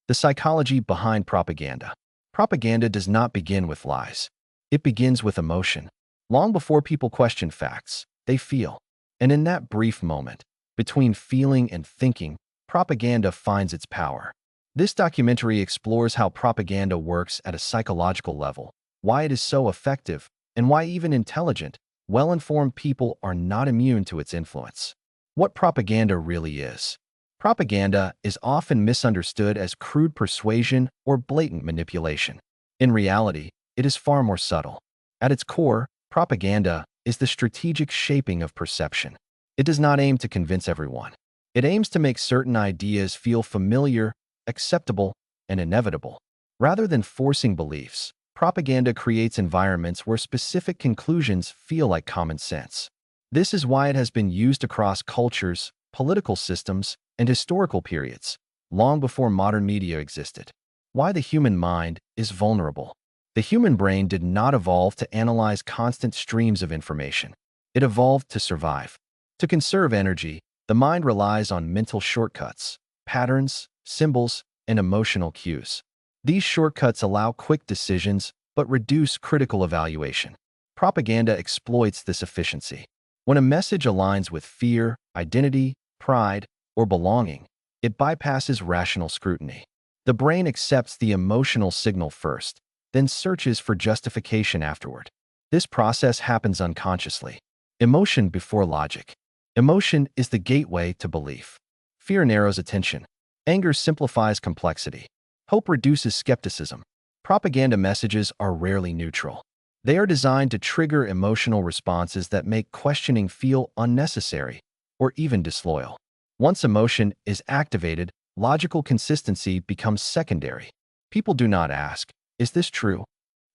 The psychology behind propaganda. Propaganda does not begin with lies. It begins with emotion. Long before people question facts, they feel. And in that brief moment, between feeling and thinking, propaganda finds its power. This documentary explores how propaganda works at a psychological level, why it is so effective, and why even intelligent, well-informed people are not immune to its influence. What propaganda really is. Propaganda is often misunderstood as crude persuasion or blatant manipulation. In reality, it is far more subtle. At its core, propaganda is the strategic shaping of perception. It does not aim to convince everyone. It aims to make certain ideas feel familiar, acceptable, and inevitable. Rather than forcing beliefs, propaganda creates environments where specific conclusions feel like common sense. This is why it has been used across cultures, political systems, and historical periods, long before modern media existed. Why the human mind is vulnerable. The human brain did not evolve to analyze constant streams of information. It evolved to survive. To conserve energy, the mind relies on mental shortcuts, patterns, symbols, and emotional cues. These shortcuts allow quick decisions but reduce critical evaluation. Propaganda exploits this efficiency. When a message aligns with fear, identity, pride, or belonging, it bypasses rational scrutiny. The brain accepts the emotional signal first, then searches for justification afterward. This process happens unconsciously. Emotion before logic. Emotion is the gateway to belief. Fear narrows attention. Anger simplifies complexity. Hope reduces skepticism. Propaganda messages are rarely neutral. They are designed to trigger emotional responses that make questioning feel unnecessary or even disloyal. Once emotion is activated, logical consistency becomes secondary. People do not ask, "Is this true?"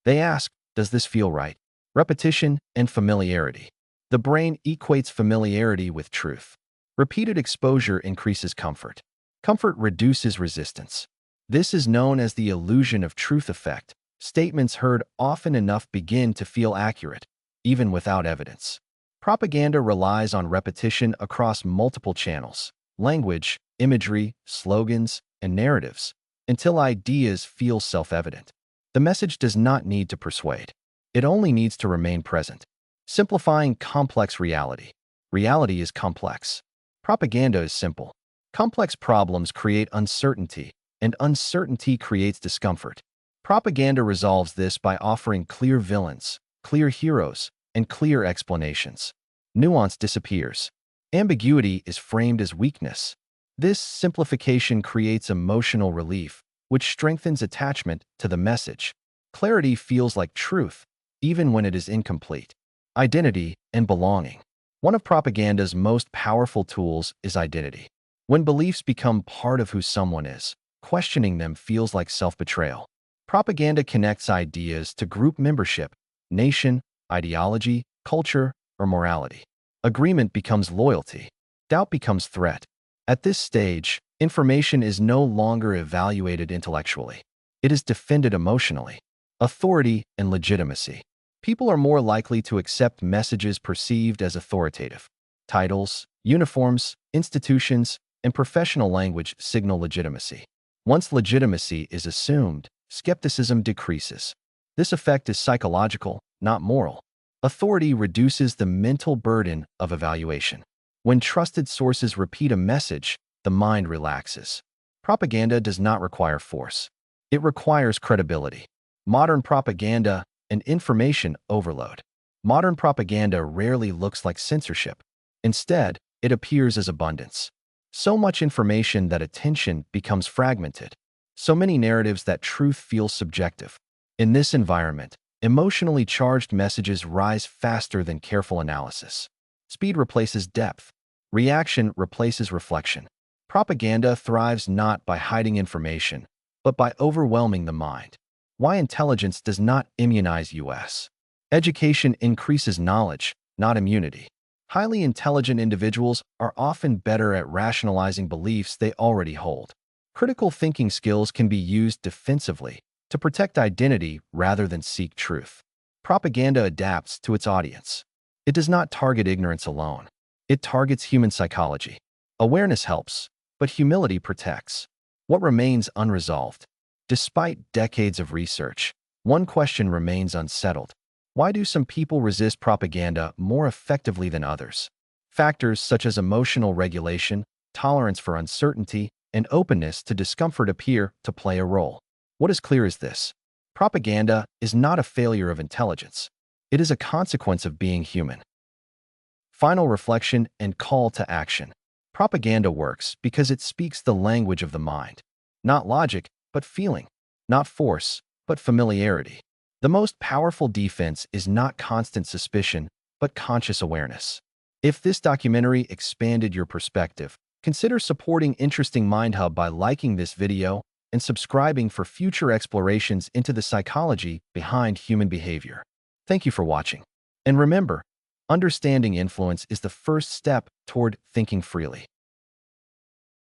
They ask, "Does this feel right?" Repetition and familiarity. The brain equates familiarity with truth. Repeated exposure increases comfort. Comfort reduces resistance. This is known as the illusion of truth effect. Statements heard often enough begin to feel accurate, even without evidence. Propaganda relies on repetition across multiple channels, language, imagery, slogans, and narratives, until ideas feel self-evident. The message does not need to persuade. It only needs to remain present. Simplifying complex reality. Reality is complex. Propaganda is simple. Complex problems create uncertainty, and uncertainty creates discomfort. Propaganda resolves this by offering clear villains, clear heroes, and clear explanations. Nuance disappears. Ambiguity is framed as weakness. This simplification creates emotional relief, which strengthens attachment to the message. Clarity feels like truth, even when it is incomplete. Identity and belonging. One of propaganda's most powerful tools is identity. When beliefs become part of who someone is, questioning them feels like self-betrayal. Propaganda connects ideas to group membership, nation, ideology, culture, or morality. Agreement becomes loyalty. Doubt becomes threat. At this stage, information is no longer evaluated intellectually. It is defended emotionally. Authority and legitimacy. People are more likely to accept messages perceived as authoritative. Titles, uniforms, institutions, and professional language signal legitimacy. Once legitimacy is assumed, skepticism decreases. This effect is psychological, not moral. Authority reduces the mental burden of evaluation. When trusted sources repeat a message, the mind relaxes. Propaganda does not require force. It requires credibility. Modern propaganda and information overload. Modern propaganda rarely looks like censorship. Instead, it appears as abundance. So much information that attention becomes fragmented. So many narratives that truth feels subjective. In this environment, emotionally charged messages rise faster than careful analysis. Speed replaces depth. Reaction replaces reflection. Propaganda thrives not by hiding information, but by overwhelming the mind. Why intelligence does not immunize us. Education increases knowledge, not immunity. Highly intelligent individuals are often better at rationalizing beliefs they already hold. Critical thinking skills can be used defensively to protect identity rather than seek truth. Propaganda adapts to its audience. It does not target ignorance alone. It targets human psychology. Awareness helps, but humility protects. What remains unresolved? Despite decades of research, one question remains unsettled. Why do some people resist propaganda more effectively than others? Factors such as emotional regulation, tolerance for uncertainty, and openness to discomfort appear to play a role. What is clear is this: propaganda is not a failure of intelligence. It is a consequence of being human. Final reflection and call to action. Propaganda works because it speaks the language of the mind. Not logic, but feeling. Not force, but familiarity. The most powerful defense is not constant suspicion, but conscious awareness. If this documentary expanded your perspective, consider supporting Interesting Mind Hub by liking this video and subscribing for future explorations into the psychology behind human behavior. Thank you for watching. And remember, understanding influence is the first step toward thinking freely.